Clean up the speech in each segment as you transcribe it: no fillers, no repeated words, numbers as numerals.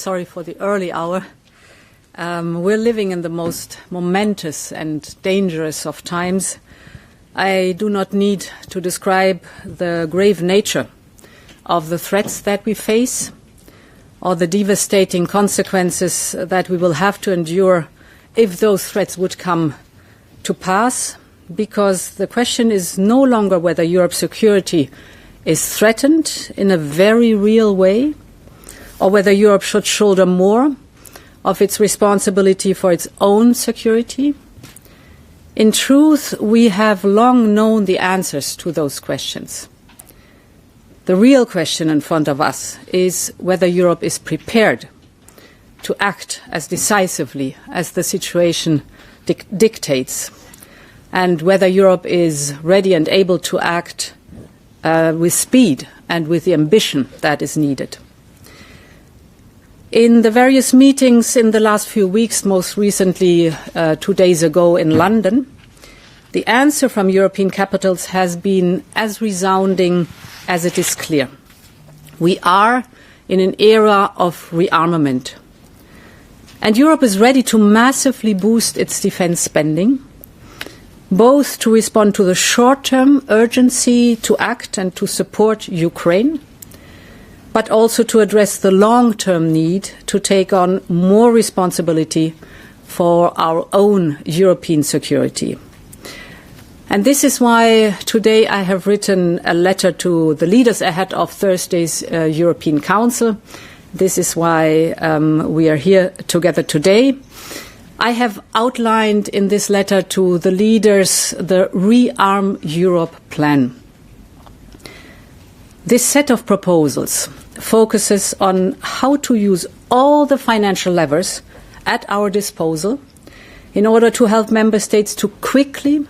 Sorry for the early hour. We're living in the most momentous and dangerous of times. I do not need to describe the grave nature of the threats that we face or the devastating consequences that we will have to endure if those threats would come to pass, because the question is no longer whether Europe's security is threatened in a very real way, or whether Europe should shoulder more of its responsibility for its own security. In truth, we have long known the answers to those questions. The real question in front of us is whether Europe is prepared to act as decisively as the situation dictates, and whether Europe is ready and able to act with speed and with the ambition that is needed. In the various meetings in the last few weeks, most recently 2 days ago in London, the answer from European capitals has been as resounding as it is clear. We are in an era of rearmament, and Europe is ready to massively boost its defence spending, both to respond to the short-term urgency to act and to support Ukraine, but also to address the long-term need to take on more responsibility for our own European security. And this is why today I have written a letter to the leaders ahead of Thursday's European Council. This is why we are here together today. I have outlined in this letter to the leaders the Rearm Europe plan. This set of proposals focuses on how to use all the financial levers at our disposal in order to help member states to quickly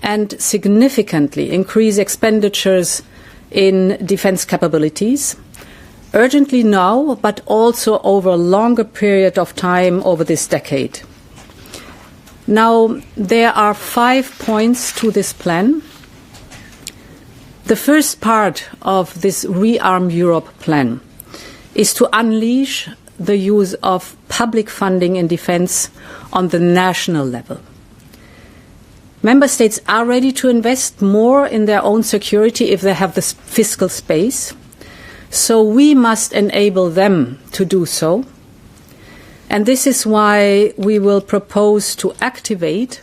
and significantly increase expenditures in defence capabilities, urgently now, but also over a longer period of time over this decade. Now, there are 5 points to this plan. The first part of this Rearm Europe plan is to unleash the use of public funding in defence on the national level. Member states are ready to invest more in their own security if they have the fiscal space, so we must enable them to do so. And this is why we will propose to activate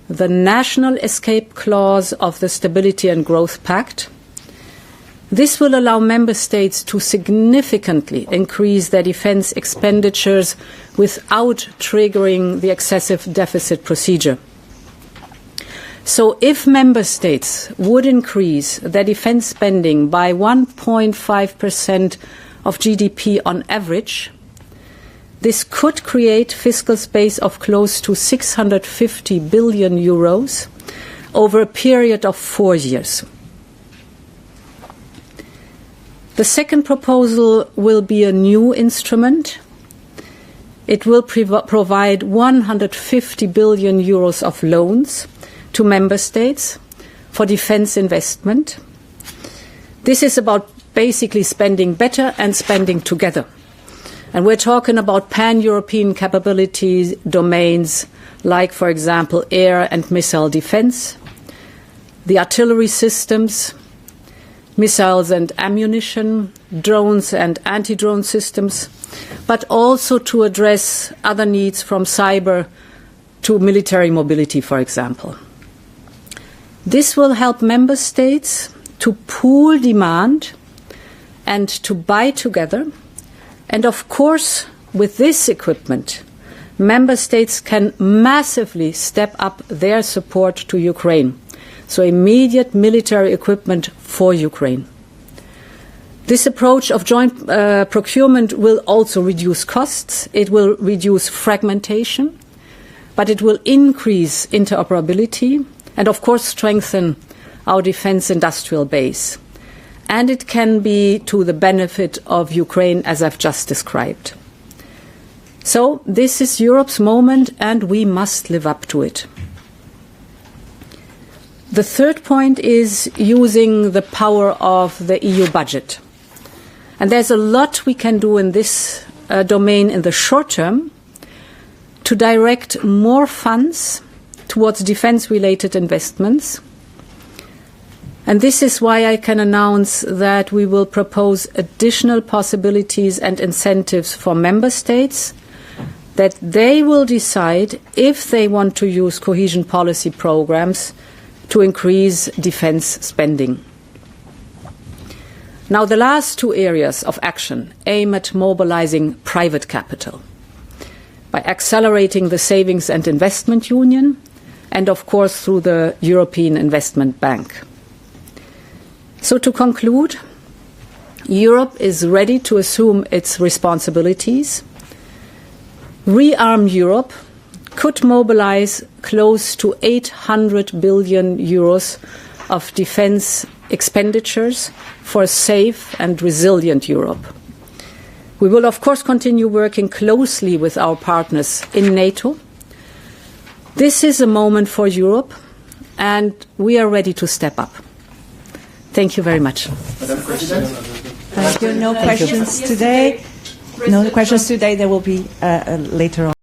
the national escape clause of the Stability and Growth Pact. This will allow member states to significantly increase their defence expenditures without triggering the excessive deficit procedure. So if member states would increase their defence spending by 1.5% of GDP on average, this could create fiscal space of close to 650 billion euros over a period of 4 years. The second proposal will be a new instrument. It will provide 150 billion euros of loans to member states for defence investment. This is about basically spending better and spending together. And we're talking about pan-European capabilities domains like, for example, air and missile defence, the artillery systems, missiles and ammunition, drones and anti-drone systems, but also to address other needs from cyber to military mobility, for example. This will help member states to pool demand and to buy together. And of course, with this equipment, member states can massively step up their support to Ukraine. So immediate military equipment for Ukraine. This approach of joint procurement will also reduce costs. It will reduce fragmentation, but it will increase interoperability and, of course, strengthen our defence industrial base. And it can be to the benefit of Ukraine, as I've just described. So this is Europe's moment, and we must live up to it. The third point is using the power of the EU budget. And there's a lot we can do in this domain in the short term to direct more funds towards defense-related investments. And this is why I can announce that we will propose additional possibilities and incentives for member states, that they will decide if they want to use cohesion policy programs to increase defense spending. Now, the last two areas of action aim at mobilizing private capital by accelerating the savings and investment union and, of course, through the European Investment Bank. So to conclude, Europe is ready to assume its responsibilities. Rearm Europe could mobilize close to 800 billion euros of defense expenditures for a safe and resilient Europe. We will, of course, continue working closely with our partners in NATO. This is a moment for Europe, and we are ready to step up. Thank you very much. Madam President. Thank you. No questions today. No questions today. There will be later on.